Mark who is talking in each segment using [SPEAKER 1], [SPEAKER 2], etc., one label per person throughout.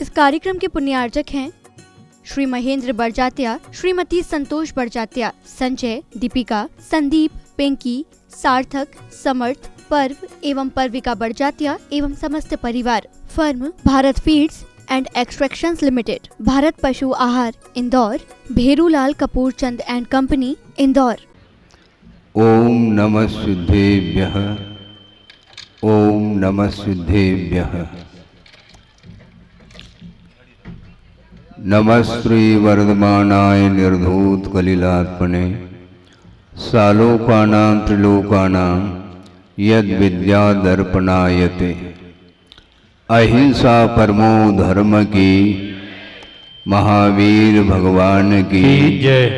[SPEAKER 1] इस कार्यक्रम के पुण्यार्चक हैं श्री महेंद्र बरजात्या, श्रीमती संतोष बरजात्या, संजय, दीपिका, संदीप, पिंकी, सार्थक, समर्थ, पर्व एवं पर्विका बरजात्या एवं समस्त परिवार। Firm Bharat feeds and extractions limited, Bharat पशु आहार, इंदौर, भेरूलाल कपूर चंद एंड कंपनी, इंदौर।
[SPEAKER 2] ओम नमः सिद्धेभ्यः, ओम नमः सिद्धेभ्यः। नमस्त्री वर्धमानाय निर्धूत कलिलात्मने, सालोकानां त्रिलोकानां यद विद्या दर्पणायते। अहिंसा परमो धर्म की, महावीर भगवान की
[SPEAKER 3] जय।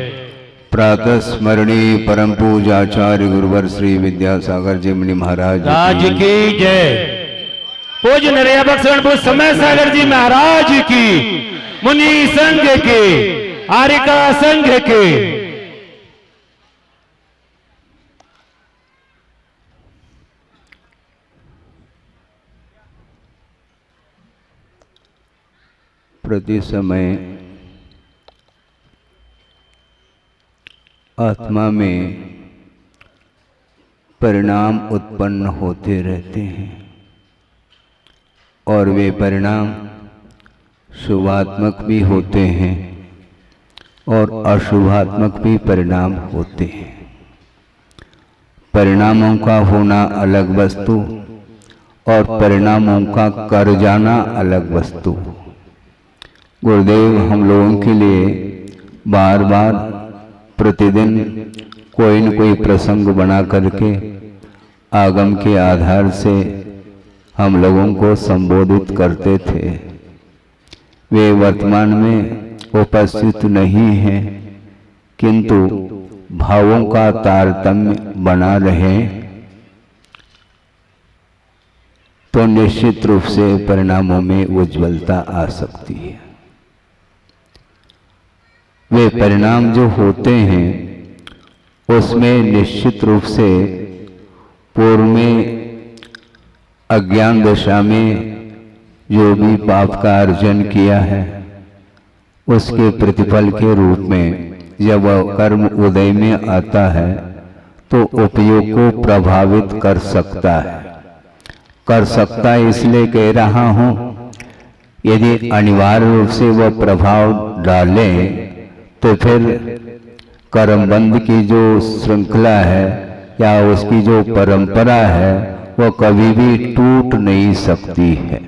[SPEAKER 2] प्रातः स्मरणीय परम पूजाचार्य गुरुवर श्री विद्यासागर जी मुनि महाराज
[SPEAKER 3] राज की जय। पूज्य नरैया बख्शरणपुर समय सागर जी महाराज की, मुनि संघ के, आर्यका संघ के।
[SPEAKER 2] प्रति समय आत्मा में परिणाम उत्पन्न होते रहते हैं और वे परिणाम शुभात्मक भी होते हैं और अशुभात्मक भी परिणाम होते हैं। परिणामों का होना अलग वस्तु और परिणामों का कर जाना अलग वस्तु। गुरुदेव हम लोगों के लिए बार बार प्रतिदिन कोई न कोई प्रसंग बना करके आगम के आधार से हम लोगों को संबोधित करते थे। वे वर्तमान में उपस्थित नहीं हैं, किंतु भावों का तारतम्य बना रहे तो निश्चित रूप से परिणामों में उज्ज्वलता आ सकती है। वे परिणाम जो होते हैं उसमें निश्चित रूप से पूर्व में अज्ञान दशा में जो भी पाप का अर्जन किया है उसके प्रतिफल के रूप में जब वह कर्म उदय में आता है तो उपयोग को प्रभावित कर सकता है। इसलिए कह रहा हूं, यदि अनिवार्य रूप से वह प्रभाव डाले तो फिर कर्मबंध की जो श्रृंखला है या उसकी जो परंपरा है वह कभी भी टूट नहीं सकती है।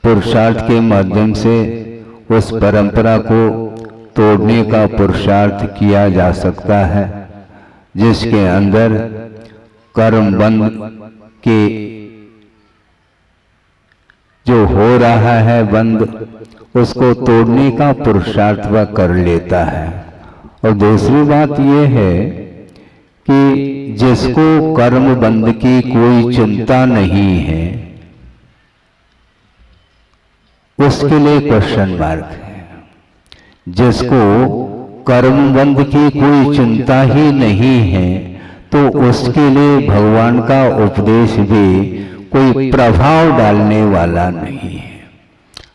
[SPEAKER 2] पुरुषार्थ के माध्यम से उस परंपरा को तोड़ने का पुरुषार्थ किया जा सकता है, जिसके अंदर कर्मबंध के जो हो रहा है बंद, उसको तोड़ने का पुरुषार्थ वह कर लेता है। और दूसरी बात यह है कि जिसको कर्म बंध की कोई चिंता नहीं है उसके लिए क्वेश्चन मार्क है। जिसको कर्म बंध की कोई चिंता ही नहीं है तो उसके लिए भगवान का उपदेश भी कोई प्रभाव डालने वाला नहीं है।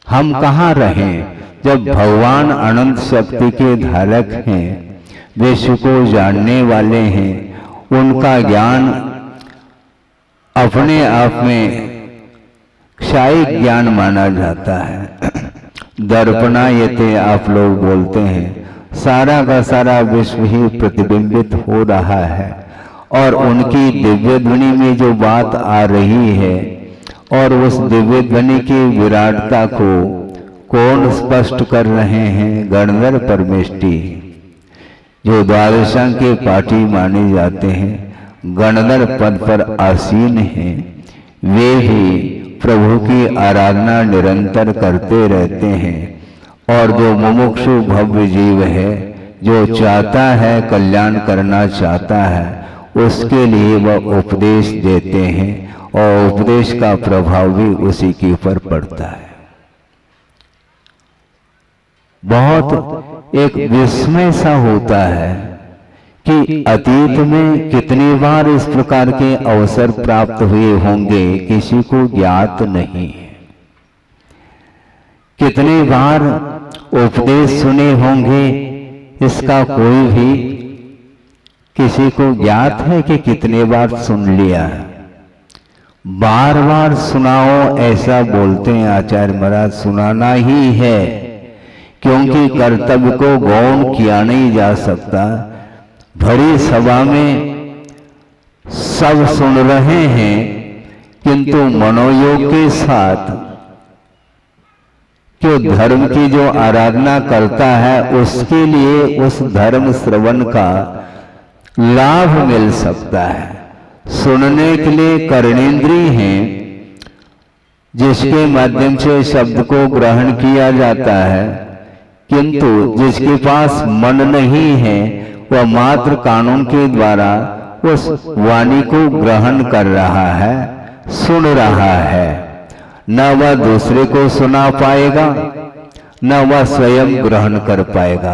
[SPEAKER 2] हम कहाँ रहें जब भगवान अनंत शक्ति के धारक हैं, विश्व को जानने वाले हैं, उनका ज्ञान अपने आप में क्षायिक ज्ञान माना जाता है। दर्पणायते आप लोग बोलते हैं, सारा का सारा विश्व ही प्रतिबिंबित हो रहा है और उनकी दिव्य ध्वनि में जो बात आ रही है और उस दिव्य ध्वनि की विराटता को कौन स्पष्ट कर रहे हैं? गणधर परमेष्टि, जो द्वादशां के पाठी माने जाते हैं, गणधर पद पर आसीन हैं, वे भी प्रभु की आराधना निरंतर करते रहते हैं। और जो मुमुक्षु भव्य जीव है, जो चाहता है कल्याण करना चाहता है, उसके लिए वह उपदेश देते हैं और उपदेश का प्रभाव भी उसी के ऊपर पड़ता है। बहुत एक विस्मय सा होता है कि अतीत में कितनी बार इस प्रकार के अवसर प्राप्त हुए होंगे, किसी को ज्ञात नहीं है। कितनी बार उपदेश सुने होंगे, इसका कोई भी किसी को ज्ञात है कि कितने बार सुन लिया है? बार बार सुनाओ ऐसा बोलते हैं आचार्य महाराज, सुनाना ही है, क्योंकि कर्तव्य को गौण किया नहीं जा सकता। भरी सभा में सब सुन रहे हैं, किंतु मनोयोग के साथ जो धर्म की जो आराधना करता है उसके लिए उस धर्म श्रवण का लाभ मिल सकता है। सुनने के लिए कर्णेंद्रिय हैं, जिसके माध्यम से शब्द को ग्रहण किया जाता है, किंतु जिसके पास मन नहीं है वह मात्र कानून के द्वारा उस वाणी को ग्रहण कर रहा है, सुन रहा है। न वह दूसरे को सुना पाएगा, न वह स्वयं ग्रहण कर पाएगा।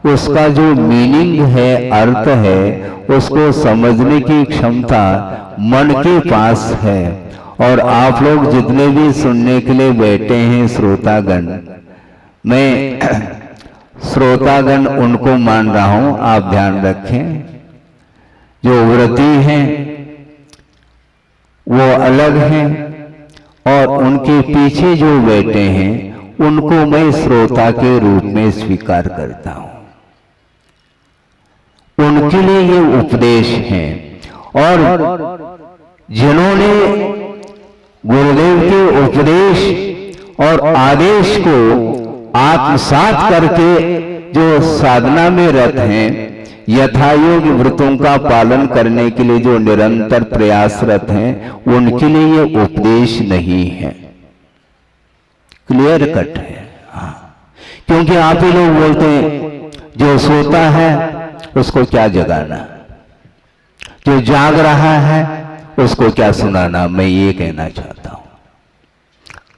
[SPEAKER 2] उसका जो मीनिंग है, अर्थ है, उसको समझने की क्षमता मन के पास है। और आप लोग जितने भी सुनने के लिए बैठे हैं श्रोतागण, मैं श्रोतागण उनको मान रहा हूं, आप ध्यान रखें। जो व्रती हैं वो अलग हैं, और उनके पीछे जो बैठे हैं उनको मैं श्रोता के रूप में स्वीकार करता हूं। उनके लिए ये उपदेश है। और जिन्होंने गुरुदेव के उपदेश और आदेश को आत्मसात करके जो साधना में रत हैं, यथायोग व्रतों का पालन करने के लिए जो निरंतर प्रयासरत हैं, उनके लिए ये उपदेश नहीं है। क्लियर कट है। हाँ, क्योंकि आप ही लोग बोलते हैं जो सोता है उसको क्या जगाना, जो जाग रहा है उसको क्या सुनाना। मैं ये कहना चाहता हूं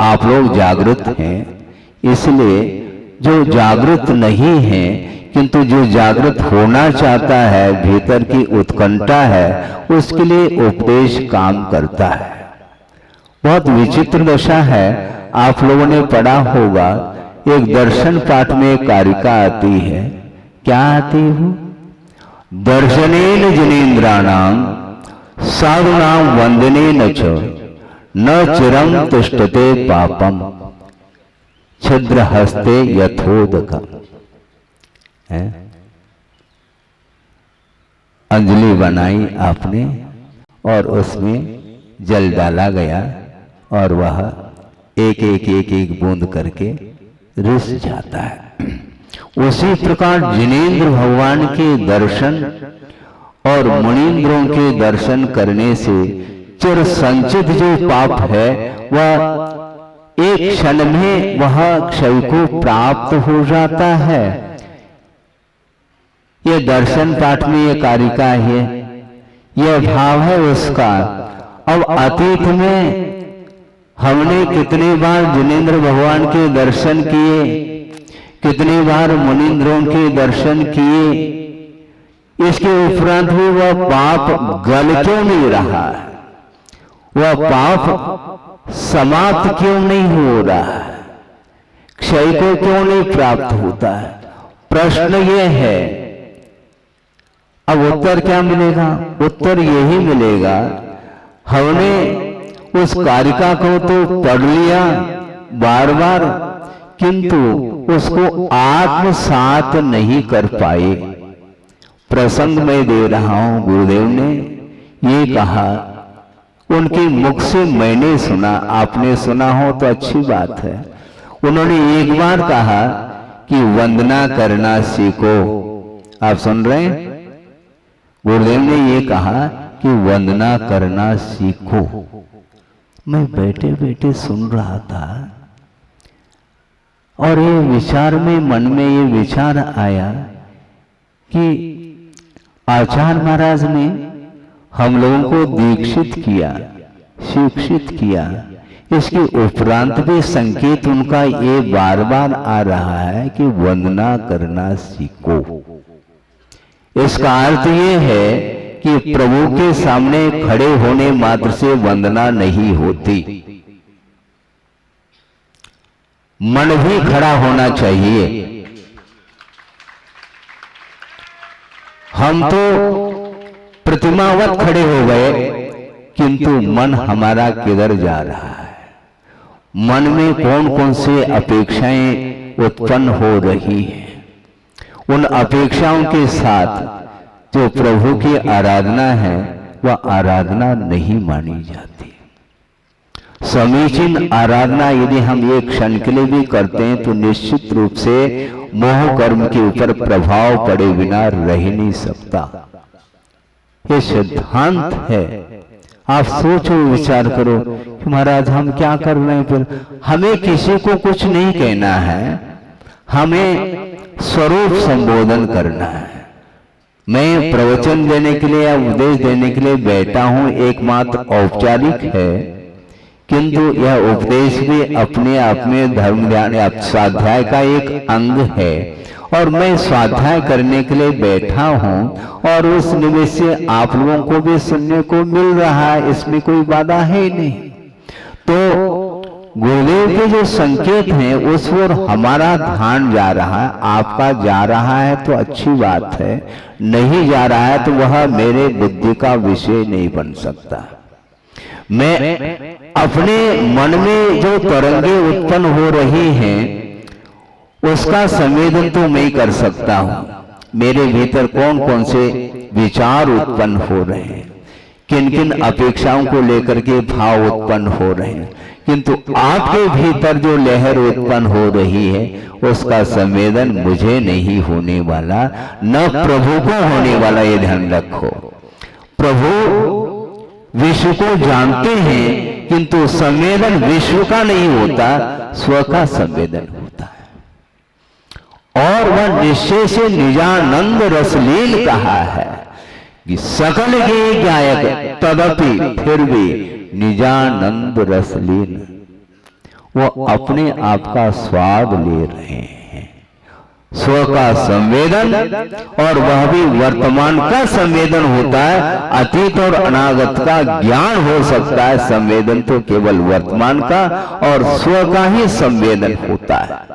[SPEAKER 2] आप लोग जागृत हैं, इसलिए जो जागृत नहीं है किंतु जो जागृत होना चाहता है, भीतर की उत्कंठा है, उसके लिए उपदेश काम करता है। बहुत विचित्र दशा है। आप लोगों ने पढ़ा होगा, एक दर्शन पाठ में एक कारिका आती है। क्या आती है? दर्शनेन जनेन्द्राणाम साधुनाम वंदनेन च न चिरं तिष्ठते पापम छिद्र हस्ते यथोदकम्। अंजलि बनाई आपने और उसमें जल डाला गया और वह एक एक एक एक बूंद करके रिस जाता है। उसी प्रकार जिनेंद्र भगवान के दर्शन और मुनींद्रों के दर्शन करने से चिर संचित जो पाप है वह एक क्षण में वह क्षय को प्राप्त हो जाता है। ये दर्शन पाठ में ये कारिका है, यह भाव है उसका। अब अतीत में हमने कितनी बार जिनेंद्र भगवान के दर्शन किए, कितनी बार मुनींद्रों के दर्शन किए, इसके उपरांत भी वह पाप गल क्यों नहीं रहा है, वह पाप समाप्त क्यों नहीं हो रहा है, क्षय को क्यों नहीं प्राप्त होता है? प्रश्न यह है। अब उत्तर क्या मिलेगा? उत्तर यही मिलेगा, हमने उस कारिका को तो पढ़ लिया बार बार, किंतु उसको आत्मसात नहीं कर पाए। प्रसंग में दे रहा हूं, गुरुदेव ने ये कहा, उनके मुख से मैंने सुना, आपने सुना हो तो अच्छी बात है। उन्होंने एक बार कहा कि वंदना करना सीखो। आप सुन रहे हैं? गुरुदेव ने ये कहा कि वंदना करना सीखो। मैं बैठे बैठे सुन रहा था और ये विचार में, मन में ये विचार आया कि आचार्य महाराज ने हम लोगों को दीक्षित किया, शिक्षित किया, इसके उपरांत भी संकेत उनका ये बार बार आ रहा है कि वंदना करना सीखो। इसका अर्थ ये है कि प्रभु के सामने खड़े होने मात्र से वंदना नहीं होती। मन भी खड़ा होना चाहिए। हम तो प्रतिमावत खड़े हो गए, किंतु मन हमारा किधर जा रहा है? मन में कौन कौन से अपेक्षाएं उत्पन्न हो रही हैं? उन अपेक्षाओं के साथ जो प्रभु की आराधना है वह आराधना नहीं मानी जाती। समीचीन आराधना यदि हम एक क्षण के लिए भी करते हैं तो निश्चित रूप से मोह कर्म के ऊपर प्रभाव पड़े बिना रह नहीं सकता। ये सिद्धांत है। आप सोचो, विचार करो कि महाराज हम क्या कर रहे हैं। फिर हमें किसी को कुछ नहीं कहना है, हमें स्वरूप संबोधन करना है। मैं प्रवचन देने के लिए या उपदेश देने के लिए बैठा हूं, एकमात्र औपचारिक है, किंतु यह उपदेश भी अपने आप में धर्म ध्यान या स्वाध्याय का एक अंग है। और मैं स्वाध्याय करने के लिए बैठा हूं और उस निमित्त से आप लोगों को भी सुनने को मिल रहा है, इसमें कोई बाधा है ही नहीं। तो गुरुदेव के जो संकेत हैं उस ओर हमारा ध्यान जा रहा है। आपका जा रहा है तो अच्छी बात है, नहीं जा रहा है तो वह मेरे बुद्धि का विषय नहीं बन सकता। मैं अपने मन में जो तरंगे उत्पन्न हो रही हैं उसका संवेदन तो मैं कर सकता हूं। मेरे भीतर कौन कौन से विचार उत्पन्न हो रहे हैं, किन किन अपेक्षाओं को लेकर के भाव उत्पन्न हो रहे हैं, किंतु आपके भीतर जो लहर उत्पन्न हो रही है उसका संवेदन मुझे नहीं होने वाला, न प्रभु को होने वाला। ये ध्यान रखो, प्रभु विश्व को जानते हैं किंतु संवेदन विश्व का नहीं होता, स्व का संवेदन होता है। और वह निश्चय से निजानंद रसलील कहा है कि सकल के गायक तदपि फिर भी निजानंद रसलील। वो अपने आप का स्वाद ले रहे हैं, स्व का संवेदन, और वह भी वर्तमान का संवेदन होता है। अतीत और अनागत का ज्ञान हो सकता है, संवेदन तो केवल वर्तमान का और स्व का ही संवेदन होता है।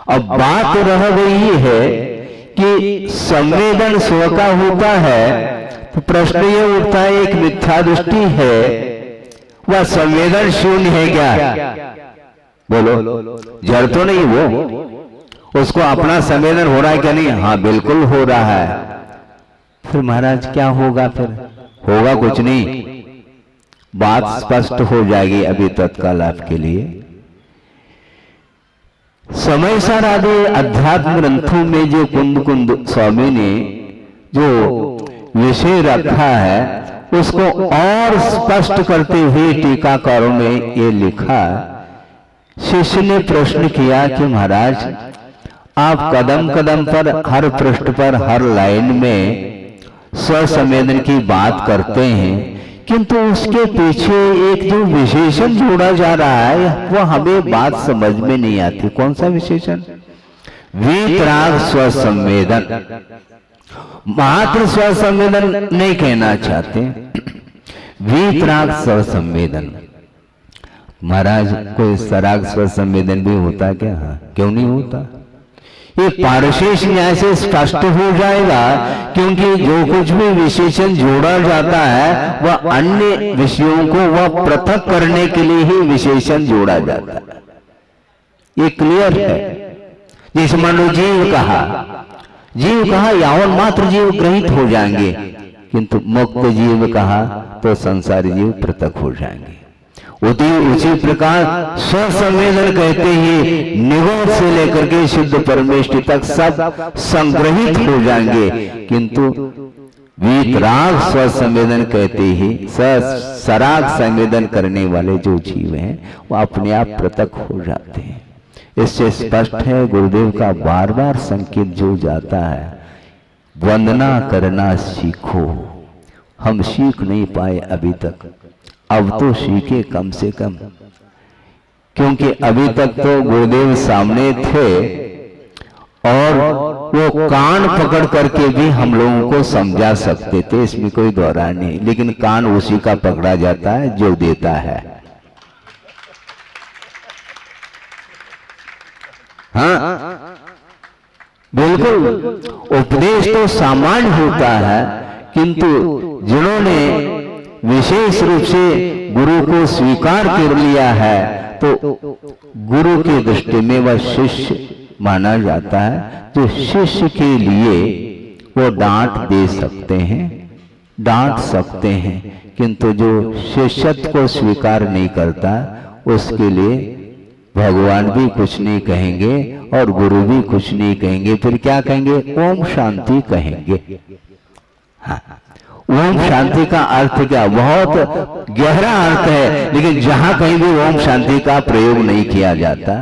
[SPEAKER 2] अब बात रह गई है कि संवेदन स्व का होता है, तो प्रश्न ये उठता है, एक मिथ्या दृष्टि है, वह संवेदन शून्य है क्या? बोलो, जड़ तो नहीं वो, उसको अपना संवेदन हो रहा है क्या? नहीं, हाँ बिल्कुल हो रहा है। फिर महाराज क्या होगा? फिर होगा कुछ नहीं, बात स्पष्ट हो जाएगी अभी तत्काल आपके लिए। समय सार आदि अध्यात्म ग्रंथों में जो कुंद स्वामी ने जो विषय रखा है उसको और स्पष्ट करते हुए टीकाकारों ने ये लिखा। शिष्य ने प्रश्न किया कि महाराज आप कदम कदम पर, हर पृष्ठ पर, हर लाइन में स्वसंवेदन की बात करते हैं, किंतु उसके पीछे एक जो विशेषण जोड़ा जा रहा है वो हमें बात समझ में नहीं आती। कौन सा विशेषण? वीतराग स्वसंवेदन। मात्र स्वसंवेदन नहीं कहना चाहते, वीतराग स्वसंवेदन। महाराज कोई सराग स्वसंवेदन भी होता क्या? क्यों नहीं होता? ये पारशेष न्याय से स्पष्ट हो जाएगा, क्योंकि जो कुछ भी विशेषण जोड़ा जाता है वह अन्य विषयों को वह पृथक करने के लिए ही विशेषण जोड़ा जाता है। ये क्लियर है। जैसे मान लो जीव कहा यावन मात्र जीव ग्रहित हो जाएंगे, किंतु मुक्त जीव कहा तो संसारी जीव पृथक हो जाएंगे। उसी प्रकार स्वसंवेदन कहते ही निगोद से लेकर के शुद्ध परमेष्टि तक सब संग्रहित हो जाएंगे, किंतु वीतराग स्वसंवेदन कहते ही सराग संवेदन करने वाले जो जीव हैं वो अपने आप पृथक हो जाते हैं। इससे स्पष्ट है गुरुदेव का बार बार संकेत जो जाता है, वंदना करना सीखो। हम सीख नहीं पाए अभी तक, अब तो सीखे कम से कम, क्योंकि अभी तक तो गुरुदेव सामने थे और वो कान पकड़ करके भी हम लोगों को समझा सकते थे, इसमें कोई दोहरा नहीं। लेकिन कान उसी का पकड़ा जाता है जो देता है। हाँ, बिल्कुल उपदेश तो सामान्य होता है, किंतु जिन्होंने विशेष रूप से गुरु को स्वीकार कर लिया है तो गुरु की दृष्टि में वह शिष्य माना जाता है। तो शिष्य के लिए वो डांट दे सकते हैं, डांट सकते हैं, किंतु जो शिष्यत्व को स्वीकार नहीं करता उसके लिए भगवान भी कुछ नहीं कहेंगे और गुरु भी कुछ नहीं कहेंगे। फिर क्या कहेंगे? ओम शांति कहेंगे। हाँ, ओम शांति का अर्थ क्या? बहुत गहरा अर्थ है, लेकिन जहां कहीं भी ओम शांति का प्रयोग नहीं किया जाता,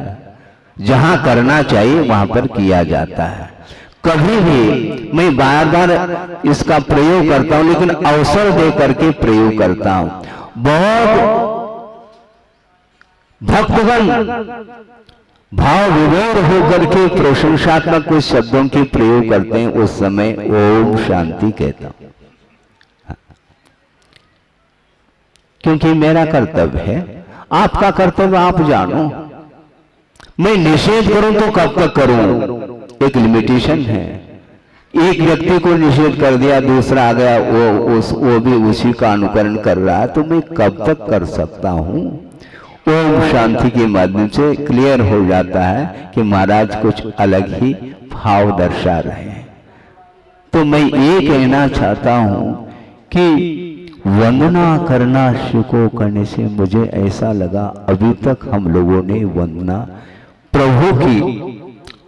[SPEAKER 2] जहां करना चाहिए वहां पर किया जाता है। कभी भी मैं बार बार इसका प्रयोग करता हूं, लेकिन अवसर दे करके प्रयोग करता हूं। बहुत भक्तगण भाव विभोर होकर के प्रशंसात्मक कुछ शब्दों के प्रयोग करते हैं, उस समय ओम शांति कहता हूं, क्योंकि मेरा कर्तव्य है, आपका कर्तव्य आप जानो। मैं निषेध करूं तो कब तक करूं? एक लिमिटेशन है। एक व्यक्ति को निषेध कर दिया, दूसरा आ गया, वो भी उसी का अनुकरण कर रहा है, तो मैं कब तक कर सकता हूं? ओम शांति के माध्यम से क्लियर हो जाता है कि महाराज कुछ अलग ही भाव दर्शा रहे हैं। तो मैं ये कहना चाहता हूं कि वंदना करना शुको करने से मुझे ऐसा लगा अभी तक हम लोगों ने वंदना प्रभु की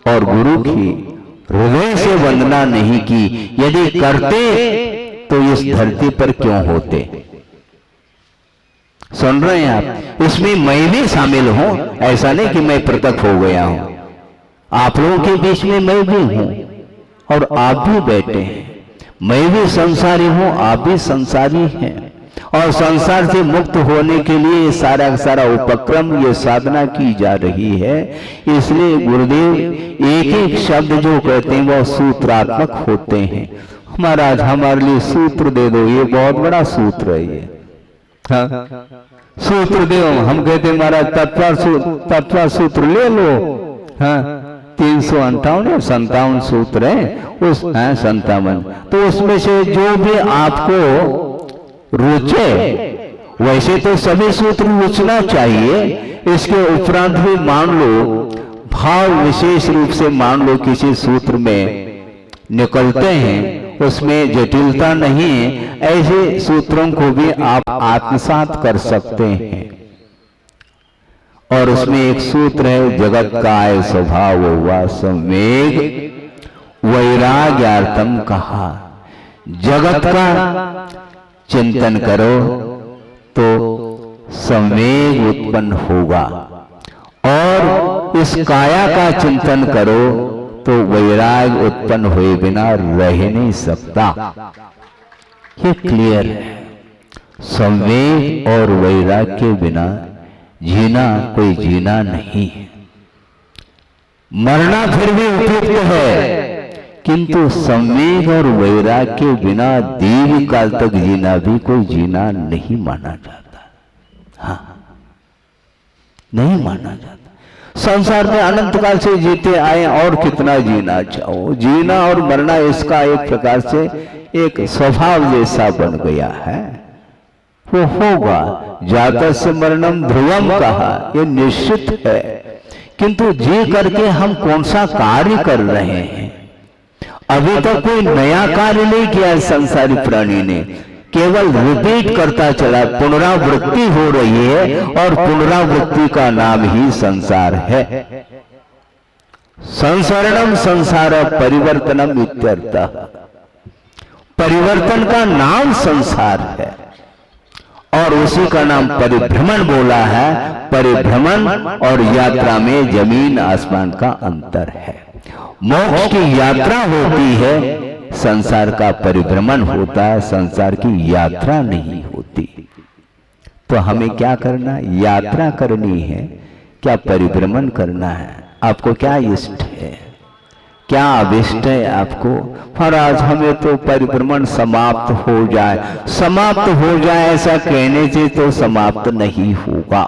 [SPEAKER 2] और गुरु की हृदय से वंदना नहीं की। यदि करते तो इस धरती पर क्यों होते? सुन रहे हैं आप? इसमें मैं भी शामिल हूं, ऐसा नहीं कि मैं पृथक हो गया हूं। आप लोगों के बीच में मैं भी हूं और आप भी बैठे हैं। मैं भी संसारी हूं, आप भी संसारी हैं, और संसार से मुक्त होने के लिए ये सारा सारा उपक्रम, ये साधना की जा रही है। इसलिए गुरुदेव एक एक शब्द जो कहते हैं वो सूत्रात्मक होते हैं। महाराज हमारे लिए सूत्र दे दो, ये बहुत बड़ा सूत्र है ये। हाँ, सूत्र दो। हम कहते हैं महाराज तत्व सूत्र ले लो। हाँ, 358 सूत्र है, उस 57, तो उसमें से जो भी आपको रुचे, वैसे तो सभी सूत्र रुचना चाहिए। इसके उपरांत भी मान लो, भाव विशेष रूप से मान लो किसी सूत्र में निकलते हैं, उसमें जटिलता नहीं है, ऐसे सूत्रों को भी आप आत्मसात कर सकते हैं। और उसमें एक सूत्र है, जगत काय स्वभाव हुआ संवेग वैराग्यार्थम कहा। जगत का चिंतन करो तो संवेग उत्पन्न होगा, और इस काया का चिंतन करो तो वैराग उत्पन्न हुए बिना रह नहीं सकता। ये क्लियर है। संवेग और वैराग के बिना जीना कोई जीना नहीं है। मरना फिर भी उपयुक्त है, किंतु संवेग और वैराग के बिना दीर्घ काल तक जीना भी कोई जीना नहीं माना जाता। हाँ, नहीं माना जाता। संसार में अनंत काल से जीते आए, और कितना जीना चाहो। जीना और मरना इसका एक प्रकार से एक स्वभाव जैसा बन गया है, वो होगा। जातस्य मरणम ध्रुवम कहा, ये निश्चित है। किंतु जी करके हम कौन सा कार्य कर रहे हैं? अभी तक कोई नया कार्य नहीं किया संसारी प्राणी ने, केवल रिपीट करता चला, पुनरावृत्ति हो रही है, और पुनरावृत्ति का नाम ही संसार है। संसरणम संसार परिवर्तनम इत्यर्थः। परिवर्तन का नाम संसार है, और उसी का नाम परिभ्रमण बोला है। परिभ्रमण और यात्रा में जमीन आसमान का अंतर है। मोक्ष की यात्रा होती है, संसार का परिभ्रमण होता है, संसार की यात्रा नहीं होती। तो हमें क्या करना? यात्रा करनी है, क्या परिभ्रमण करना है? आपको क्या इष्ट है, क्या अभिष्ट है आपको? महाराज हमें तो परिभ्रमण समाप्त हो जाए। समाप्त हो जाए ऐसा कहने से तो समाप्त नहीं होगा।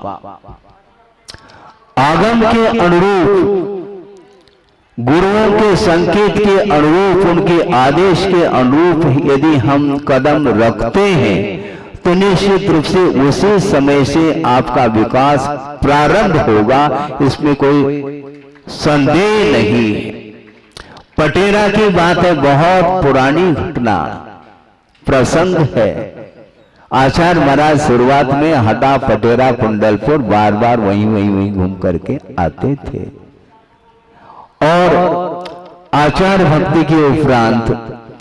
[SPEAKER 2] आगम के अनुरूप गुरुओं के संकेत के अनुरूप, उनके आदेश के अनुरूप यदि हम कदम रखते हैं तो निश्चित रूप से उसी समय से आपका विकास प्रारंभ होगा, इसमें कोई संदेह नहीं है। पटेरा की बात है, बहुत पुरानी घटना प्रसंग है। आचार्य महाराज शुरुआत में हटा पटेरा कुंडलपुर बार बार वहीं घूम करके आते थे और आचार्य भक्ति के उपरांत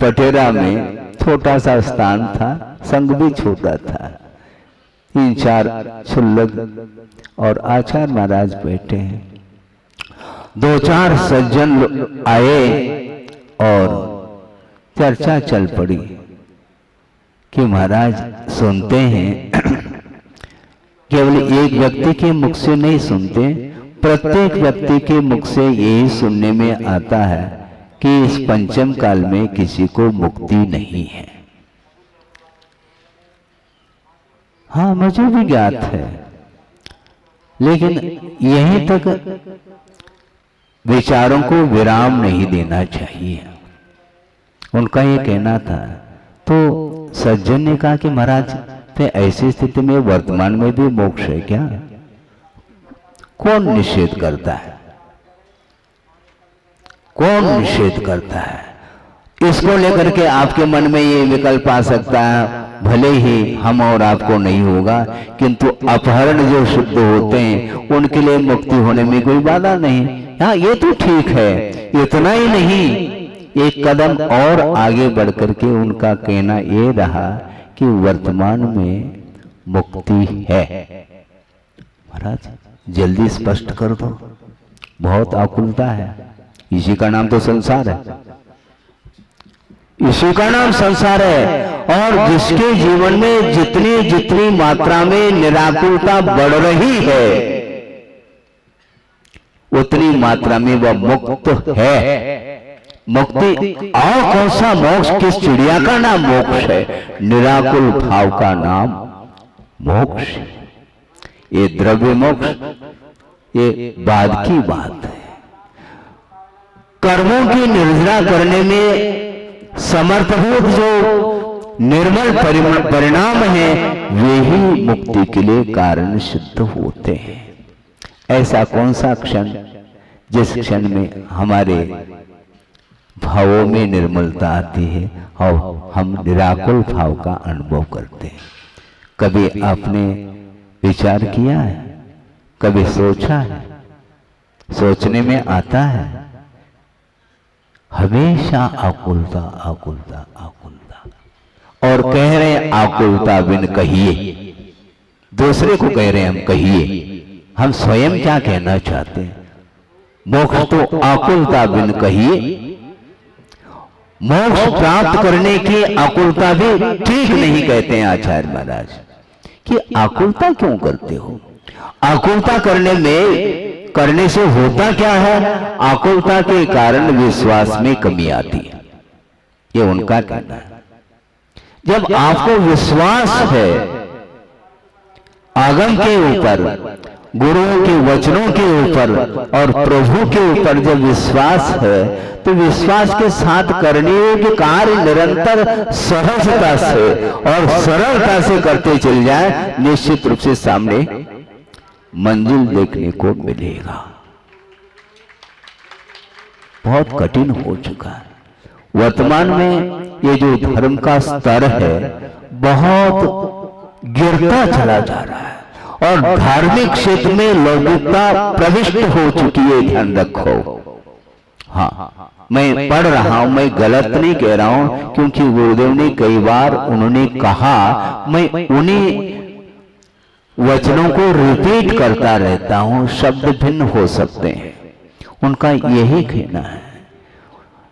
[SPEAKER 2] पटेरा में छोटा सा स्थान था, संघ भी छोटा था, 3-4 क्षुल्लक और आचार्य महाराज बैठे हैं। 2-4 सज्जन आए और चर्चा चल पड़ी कि महाराज सुनते हैं, केवल एक व्यक्ति के मुख से नहीं सुनते, प्रत्येक व्यक्ति के मुख से यही सुनने में आता है कि इस पंचम काल में किसी को मुक्ति नहीं है। हाँ, मुझे भी ज्ञात है, लेकिन यहीं तक विचारों को विराम नहीं देना चाहिए। उनका ये कहना था। तो सज्जन ने कहा कि महाराज तो ऐसी स्थिति में वर्तमान में भी मोक्ष है क्या? कौन निषेध करता है? कौन निषेध करता है? इसको लेकर के आपके मन में ये विकल्प आ सकता है, भले ही हम और आपको नहीं होगा, किंतु अपहरण जो शुद्ध होते हैं उनके लिए मुक्ति होने में कोई बाधा नहीं। हाँ, ये तो ठीक है। इतना ही नहीं, एक कदम और आगे बढ़ करके उनका कहना ये रहा कि वर्तमान में मुक्ति है। महाराज जल्दी स्पष्ट कर दो, बहुत आकुलता है। इसी का नाम तो संसार है, इसी का नाम संसार है। और जिसके जीवन में जितनी जितनी मात्रा में निराकुलता बढ़ रही है उतनी मात्रा में वह मुक्त है। मुक्ति और कौन सा मोक्ष, किस चिड़िया का नाम मोक्ष है? निराकुल भाव का नाम मोक्ष। ये द्रव्य मोक्ष ये बाद की बात है। कर्मों की निर्जरा करने में समर्थभूत जो निर्मल परिणाम है वे ही मुक्ति के लिए कारण सिद्ध होते हैं। ऐसा कौन सा क्षण जिस क्षण में हमारे भावों में निर्मलता आती है और हम निराकुल भाव का अनुभव करते हैं? कभी आपने विचार किया है? कभी सोचा है? सोचने में आता है हमेशा आकुलता आकुलता आकुलता, और कह रहे हैं आकुलता बिन कहिए। दूसरे को कह रहे हैं हम कहिए, हम स्वयं क्या कहना चाहते हैं? मोक्ष तो आकुलता बिन कहिए। मोक्ष प्राप्त करने की आकुलता भी ठीक नहीं कहते हैं आचार्य महाराज कि आकुलता क्यों करते हो? आकुलता करने से होता क्या है? आकुलता के कारण विश्वास में कमी आती है, ये उनका कहना है। जब आपको विश्वास है आगम के ऊपर, गुरुओं के वचनों के ऊपर और प्रभु के ऊपर जब विश्वास है तो विश्वास के साथ करने के कार्य निरंतर सहजता से और सरलता से करते चल जाए, निश्चित रूप से सामने मंजिल देखने को मिलेगा। बहुत कठिन हो चुका है वर्तमान में। ये जो धर्म का स्तर है बहुत गिरता चला जा रहा है और धार्मिक क्षेत्र में लौकिकता प्रविष्ट हो चुकी है, ध्यान रखो। हाँ, मैं पढ़ रहा हूं, मैं गलत नहीं कह रहा हूं, क्योंकि गुरुदेव ने कई बार उन्होंने कहा, मैं उन्हीं वचनों को रिपीट करता रहता हूं, शब्द भिन्न हो सकते हैं। उनका यही कहना है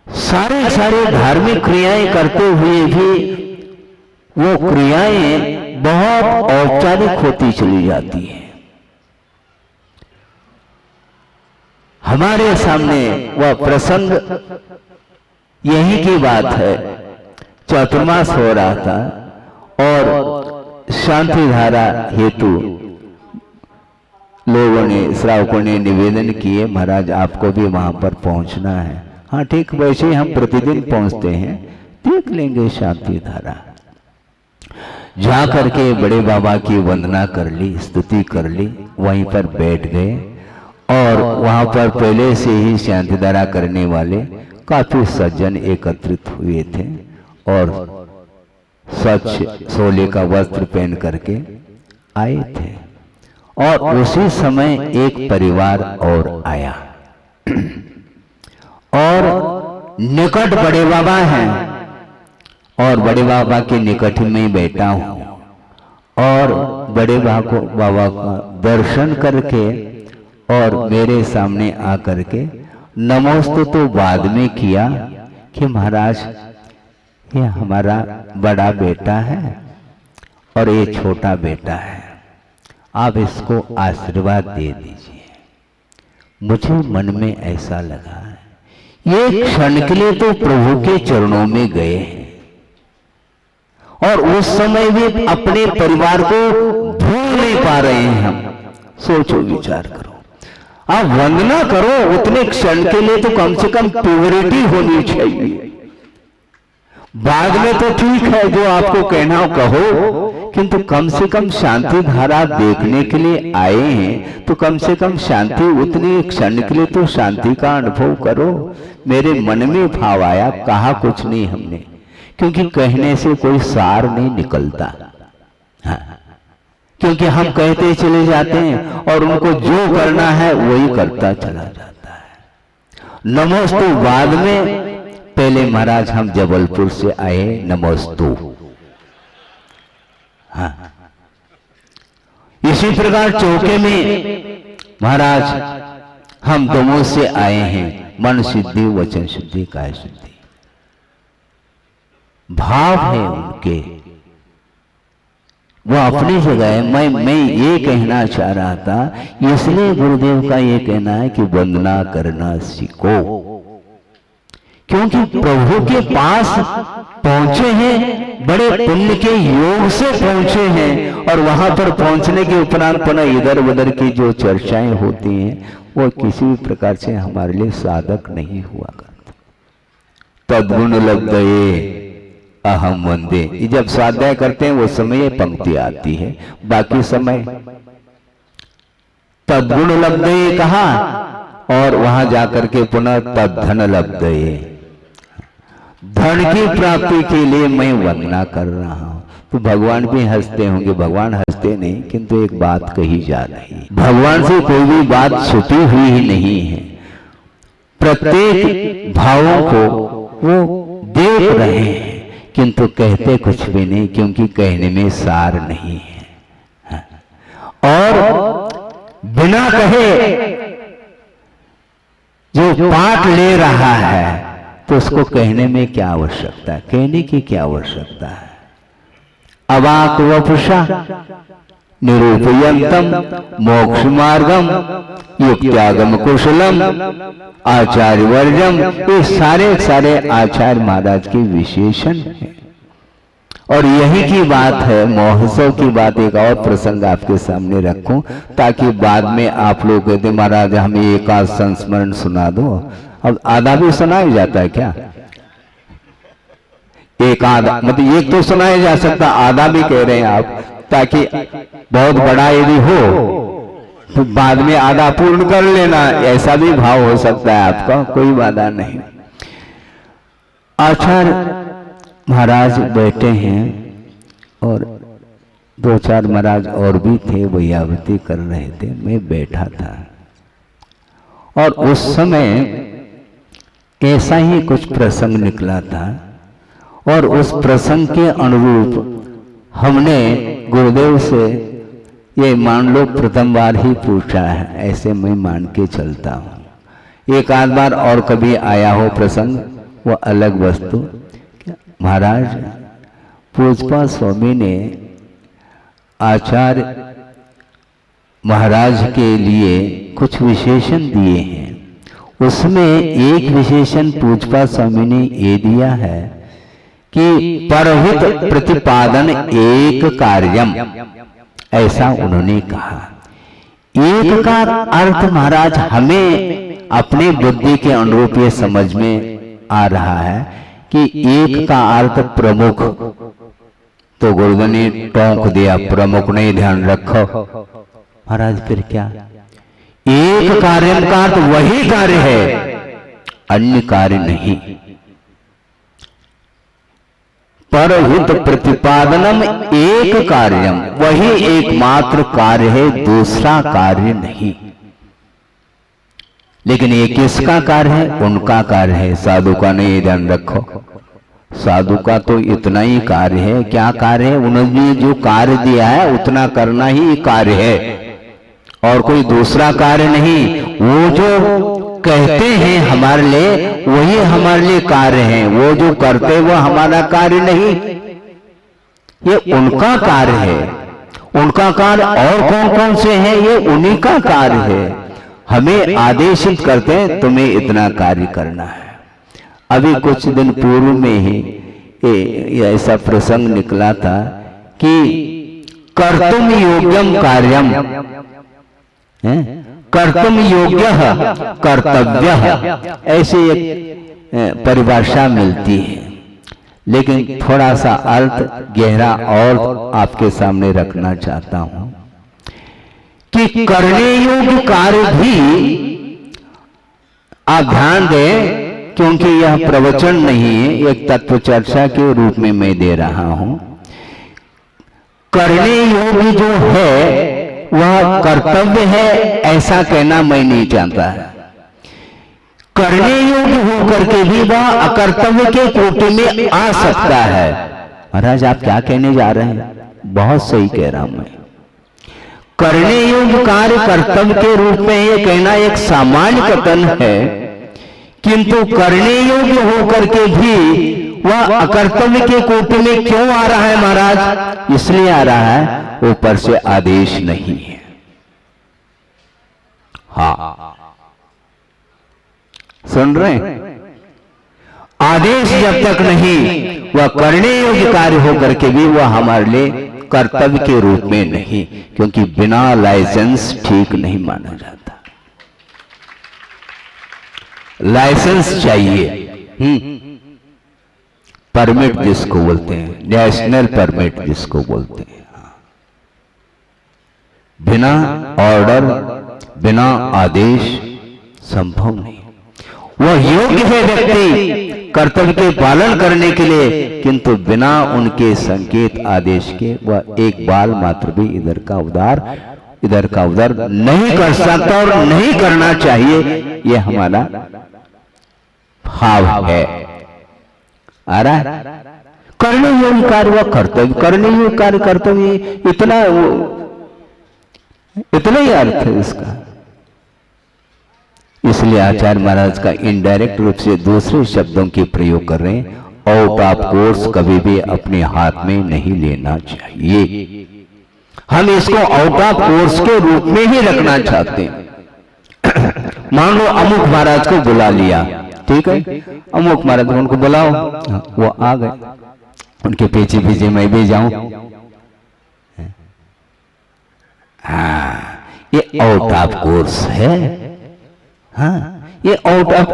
[SPEAKER 2] सारे धार्मिक क्रियाएं करते हुए भी वो क्रियाएं बहुत औपचारिक होती चली जाती हैं। हमारे सामने वह प्रसंग यही की बात है। चतुर्मास हो रहा था और शांति धारा हेतु लोगों ने, श्रावकों ने निवेदन किए, महाराज आपको भी वहां पर पहुंचना है। हाँ ठीक, वैसे ही हम प्रतिदिन पहुंचते हैं, देख लेंगे शांति धारा। जा करके बड़े बाबा की वंदना कर ली, स्तुति कर ली, वहीं पर बैठ गए और वहां पर पहले से ही शांति धारा करने वाले काफी सज्जन एकत्रित हुए थे और स्वच्छ सोले का वस्त्र पहन करके आए थे। और उसी समय एक परिवार और आया और निकट बड़े बाबा हैं और बड़े बाबा के निकट में ही बैठा हूं और बड़े बाबा का दर्शन करके और मेरे सामने आकर के नमोस्तु तो बाद में किया कि महाराज ये हमारा बड़ा बेटा है और ये छोटा बेटा है, आप इसको आशीर्वाद दे दीजिए। मुझे मन में ऐसा लगा ये क्षण के लिए तो प्रभु के चरणों में गए हैं और उस समय भी अपने परिवार को भूल नहीं पा रहे हैं। हम सोचो, विचार करो, आप वंदना करो, उतने क्षण के लिए तो कम से कम प्योरिटी होनी चाहिए। बाद में तो ठीक है जो आपको कहना हो कहो, किंतु कम से कम शांति धारा देखने के लिए आए हैं तो कम से कम शांति उतनी क्षण के लिए तो शांति का अनुभव करो। मेरे मन में भाव आया, कहा कुछ नहीं हमने, क्योंकि कहने से कोई सार नहीं निकलता। हाँ, क्योंकि हम कहते चले जाते हैं और उनको जो करना है वही करता चला जाता है। नमोस्तु बाद में, पहले महाराज हम जबलपुर से आए, नमोस्तु। हाँ, इसी प्रकार चौके में महाराज हम दोनों से आए हैं, मन शुद्धि, वचन शुद्धि, काया शुद्धि। भाव है उनके, वो अपनी जगह है। मैं ये कहना चाह रहा था, इसलिए गुरुदेव का ये कहना है कि वंदना करना सीखो, क्योंकि प्रभु के पास पहुंचे हैं, बड़े पुण्य के योग से पहुंचे हैं और वहां पर पहुंचने के उपरांत पुनः इधर उधर की जो चर्चाएं होती हैं वो किसी भी प्रकार से हमारे लिए साधक नहीं हुआ करता। तद्गुण लब्धये अहम वंदे, जब स्वाध्याय करते हैं वो समय ये पंक्ति आती है, बाकी समय तद्गुण लब्धये कहा और वहां जाकर के पुनः तद्धन लब्धये, धन की प्राप्ति के लिए मैं वंदना कर रहा हूं। तो भगवान भी हंसते होंगे, भगवान हंसते नहीं, किंतु एक बात कही जा रही है, भगवान से कोई भी बात छुपी हुई ही नहीं है। प्रत्येक भावों को वो देख रहे हैं, किंतु कहते कुछ भी नहीं, क्योंकि कहने में सार नहीं है। और बिना कहे जो पाठ ले रहा है तो उसको कहने में क्या आवश्यकता है, कहने की क्या आवश्यकता है। अवाक वपुषा निरूपयन्तम मोक्ष मार्गम युक्त्यागम कुशलम आचार्य वर्जम, ये सारे आचार्य महाराज के विशेषण हैं। और यही की बात है, महोत्सव की बात। एक और प्रसंग आपके सामने रखूं ताकि बाद में आप लोग कहते महाराज हमें एक आध संस्मरण सुना दो। अब आधा भी सुनाया जाता है क्या? एक आधा मतलब एक तो सुनाया जा सकता, आधा भी कह रहे हैं आप, ताकि बहुत बड़ा यदि हो तो बाद में आधा पूर्ण कर लेना, ऐसा भी भाव हो सकता है आपका, कोई बाधा नहीं। आचार्य महाराज बैठे हैं और दो चार महाराज और भी थे, वैयावती कर रहे थे, मैं बैठा था। और उस समय ऐसा ही कुछ प्रसंग निकला था और उस प्रसंग के अनुरूप हमने गुरुदेव से ये मान लो प्रथम बार ही पूछा है, ऐसे मैं मान के चलता हूँ। एक आध बार और कभी आया हो प्रसंग, वो अलग वस्तु। महाराज पूजपा स्वामी ने आचार्य महाराज के लिए कुछ विशेषण दिए हैं। उसमें एक विशेषण पूजपा स्वामी ने ये दिया है कि परहित प्रतिपादन एक कार्यम, ऐसा उन्होंने कहा। एक का अर्थ महाराज हमें अपनी बुद्धि के अनुरूप ये समझ में आ रहा है कि एक का अर्थ प्रमुख, तो गुरुदेव ने टोंक दिया, प्रमुख नहीं ध्यान रखो। महाराज फिर क्या? एक कार्य का अर्थ वही कार्य है, अन्य कार्य नहीं। परहित प्रतिपादनम एक कार्यम, वही एकमात्र कार्य है, दूसरा कार्य नहीं। लेकिन ये किसका कार्य है? उनका कार्य है, साधु का नहीं, ध्यान रखो। साधु का तो इतना ही कार्य है। क्या कार्य है? उन्होंने जो कार्य दिया है उतना करना ही कार्य है, और कोई दूसरा कार्य नहीं। वो जो कहते हैं हमारे लिए, वही हमारे लिए कार्य है। वो जो करते वो हमारा कार्य नहीं, ये उनका कार्य है। उनका कार्य और कौन कौन से हैं? ये उन्हीं का कार्य है। हमें आदेशित करते हैं तुम्हें इतना कार्य करना है। अभी कुछ दिन पूर्व में ही ऐसा प्रसंग निकला था कि कर्तुम योग्यम कार्यम, कर्तुम योग्य कर्तव्य, ऐसे एक परिभाषा मिलती है। लेकिन थोड़ा सा अर्थ गहरा और आपके सामने रखना चाहता हूं कि करने योग्य कार्य भी आप ध्यान दें, क्योंकि यह प्रवचन नहीं है, एक तत्व चर्चा के रूप में मैं दे रहा हूं। करने योग्य जो है वह कर्तव्य है, ऐसा कहना मैं नहीं चाहता है। करने योग्य होकर के भी वह अकर्तव्य के कोटि में आ सकता है। महाराज आप क्या कहने जा रहे हैं? बहुत सही कह रहा हूं मैं। करने योग्य कार्य कर्तव्य के रूप में ये कहना एक सामान्य कथन है, किंतु करने योग्य होकर के भी वह अकर्तव्य के कोटि में क्यों आ रहा है महाराज? इसलिए आ रहा है ऊपर से आदेश नहीं है। हाँ, सुन रहे हैं? आदेश जब तक नहीं, वह करने योग्य कार्य होकर के भी वह हमारे लिए कर्तव्य के रूप में नहीं, क्योंकि बिना लाइसेंस ठीक नहीं माना जाता। लाइसेंस चाहिए, परमिट जिसको बोलते हैं, नेशनल परमिट जिसको बोलते हैं। बिना ऑर्डर, बिना आदेश संभव नहीं। वह योग्य है व्यक्ति कर्तव्य के पालन करने के लिए, किंतु बिना उनके संकेत आदेश के वह एक बाल मात्र भी इधर का उधर नहीं कर सकता और नहीं करना चाहिए। यह हमारा भाव है। आ रहा है? करने योग्य कार्य वह कर्तव्य, करने योग्य कार्य कर्तव्य, इतना ही अर्थ है इसका। इसलिए आचार्य महाराज का इनडायरेक्ट रूप से दूसरे शब्दों के प्रयोग कर रहे हैं। आउट ऑफ कोर्स कभी भी अपने हाथ में नहीं लेना चाहिए। हम इसको आउट ऑफ कोर्स के रूप में ही रखना चाहते हैं। मान लो अमुक महाराज को बुला लिया, ठीक है, अमुक महाराज उनको बुलाओ, वो आ गए, उनके पीछे पीछे मैं भी जाऊं, हाँ ये आउट ऑफ कोर्स है। हाँ ये आउट ऑफ,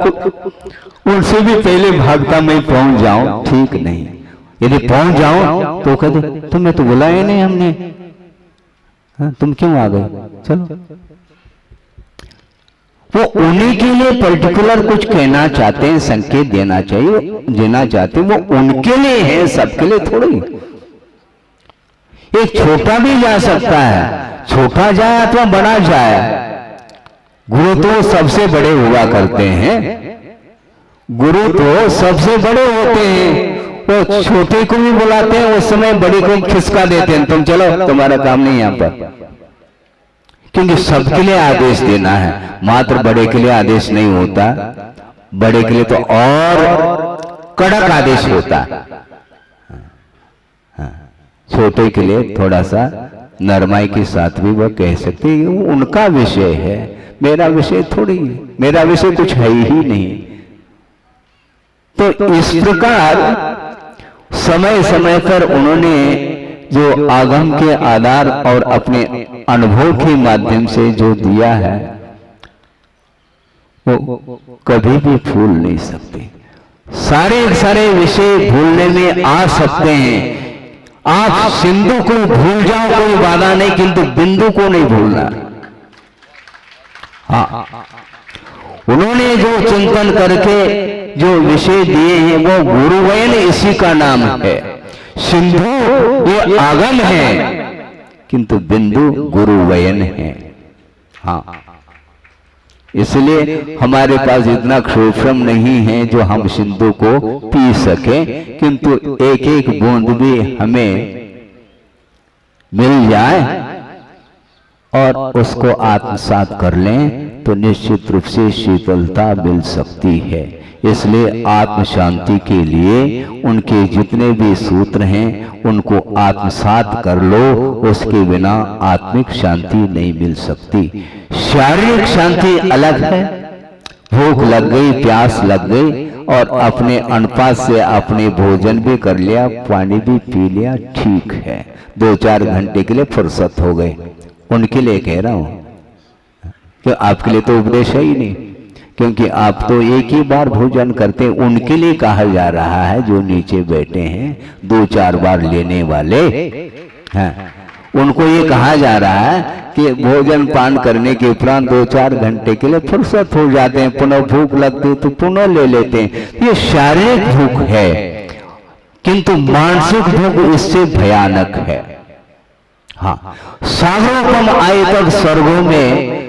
[SPEAKER 2] उनसे भी पहले भागता मैं पहुंच जाऊं, ठीक नहीं। यदि पहुंच जाऊं तो कहते तुम्हें तो बुलाया नहीं हमने, हाँ, तुम क्यों आ गए? चलो, वो उन्हीं के लिए पर्टिकुलर कुछ कहना चाहते हैं, संकेत देना चाहते हैं, वो उनके लिए है, सबके लिए थोड़ी। एक छोटा भी जा सकता है, छोटा जाए अथवा बड़ा जाए, गुरु तो सबसे बड़े हुआ करते हैं। गुरु तो सबसे बड़े होते हैं, वो छोटे को भी बुलाते हैं, उस समय बड़े को खिसका देते हैं, तुम चलो तुम्हारा काम नहीं यहां पर, क्योंकि सबके लिए आदेश देना है। मात्र बड़े के लिए आदेश नहीं होता, बड़े के लिए तो और कड़क आदेश होता है। छोटे के लिए थोड़ा सा नरमाई के साथ भी वह कह सकते हैं, वो उनका विषय है, मेरा विषय थोड़ी है, मेरा विषय कुछ है ही नहीं। तो इस प्रकार समय समय पर उन्होंने जो आगम के आधार और अपने अनुभव के माध्यम से जो दिया है वो कभी भी भूल नहीं सकते। सारे विषय भूलने में आ सकते हैं। आप सिंधु को भूल जाओ, कोई बाधा नहीं, किंतु बिंदु को नहीं भूलना। हाँ, उन्होंने जो चिंतन करके जो विषय दिए हैं वो गुरुवयन इसी का नाम है। सिंधु ये आगम है, किंतु बिंदु गुरुवयन है। हाँ, इसलिए हमारे पास इतना क्षेत्रम नहीं है जो हम सिंधु को पी सके, किंतु एक एक बूंद भी हमें मिल जाए और उसको आत्मसात कर लें तो निश्चित रूप से शीतलता मिल सकती है। इसलिए आत्म शांति के लिए उनके जितने भी सूत्र हैं उनको आत्मसात कर लो, उसके बिना आत्मिक शांति नहीं मिल सकती। शारीरिक शांति अलग है, भूख लग गई, प्यास लग गई और अपने अनपात से अपने भोजन भी कर लिया, पानी भी पी लिया, ठीक है, 2-4 घंटे के लिए फुर्सत हो गए, उनके लिए कह रहा हूं कि आपके लिए तो उपदेश है ही नहीं, क्योंकि आप तो एक ही बार भोजन करते हैं। उनके लिए कहा जा रहा है जो नीचे बैठे हैं 2-4 बार लेने वाले हैं, उनको ये कहा जा रहा है कि भोजन पान करने के उपरांत 2-4 घंटे के लिए फुर्सत हो जाते हैं, पुनः भूख लगती है तो पुनः ले लेते हैं। ये शारीरिक भूख है, किंतु मानसिक भूख इससे भयानक है। हाँ, सागरोपम आयतक स्वर्गों में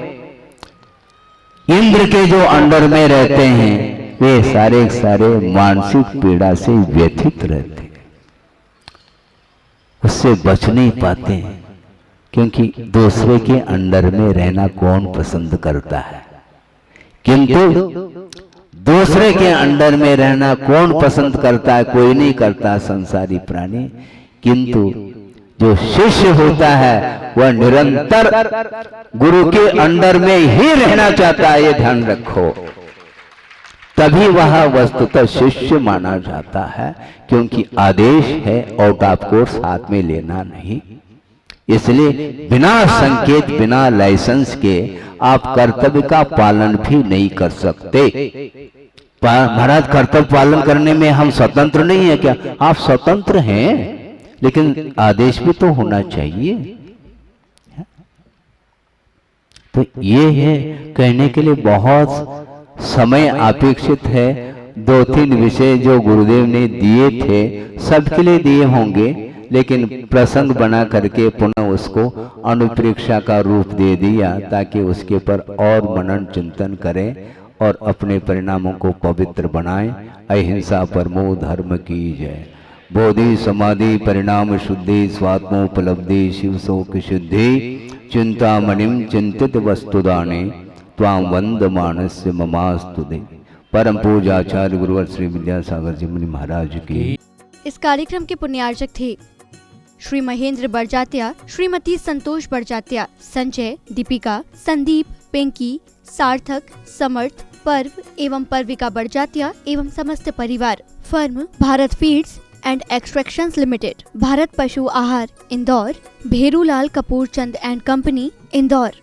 [SPEAKER 2] इंद्र के जो अंडर में रहते हैं वे सारे मानसिक पीड़ा से व्यथित रहते हैं, उससे बच नहीं पाते हैं, क्योंकि दूसरे के अंडर में रहना कौन पसंद करता है, किंतु दूसरे के अंडर में रहना कौन पसंद करता है, कोई नहीं करता संसारी प्राणी। किंतु जो शिष्य होता है वह निरंतर गुरु के अंडर में ही रहना चाहता है, ये ध्यान रखो, तभी वह वस्तुतः शिष्य माना जाता है, क्योंकि आदेश है आउट ऑफ कोर्स हाथ में लेना नहीं। इसलिए बिना संकेत, बिना लाइसेंस के आप कर्तव्य का पालन भी नहीं कर सकते। महाराज, कर्तव्य पालन करने में हम स्वतंत्र नहीं है क्या? आप स्वतंत्र हैं, लेकिन आदेश भी तो होना चाहिए। तो ये है, कहने के लिए बहुत समय अपेक्षित है। 2-3 विषय जो गुरुदेव ने दिए थे सबके लिए दिए होंगे, लेकिन प्रसंग बना करके पुनः उसको अनुप्रेक्षा का रूप दे दिया, ताकि उसके पर और मनन चिंतन करें और अपने परिणामों को पवित्र बनाएं। अहिंसा परमो धर्म की जय। बोधि समाधि परिणाम शुद्धि स्वात्मोपलब्धि शिव शोक शुद्धि चिंतामणिम चिंतित वस्तुदाने त्वां वंदमानस्य ममास्तुते। परम पूज्याचार्य गुरुवर श्री विद्यासागर जी मुनि महाराज की।
[SPEAKER 1] इस कार्यक्रम के पुण्यार्चक थे श्री महेंद्र बरजात्या, श्रीमती संतोष बरजात्या, संजय, दीपिका, संदीप, पिंकी, सार्थक, समर्थ, पर्व एवं पर्विका बरजात्या एवं समस्त परिवार। Firm Bharat feeds and extractions limited, Bharat पशु आहार, इंदौर। भेरूलाल कपूर चंद एंड कंपनी, इंदौर।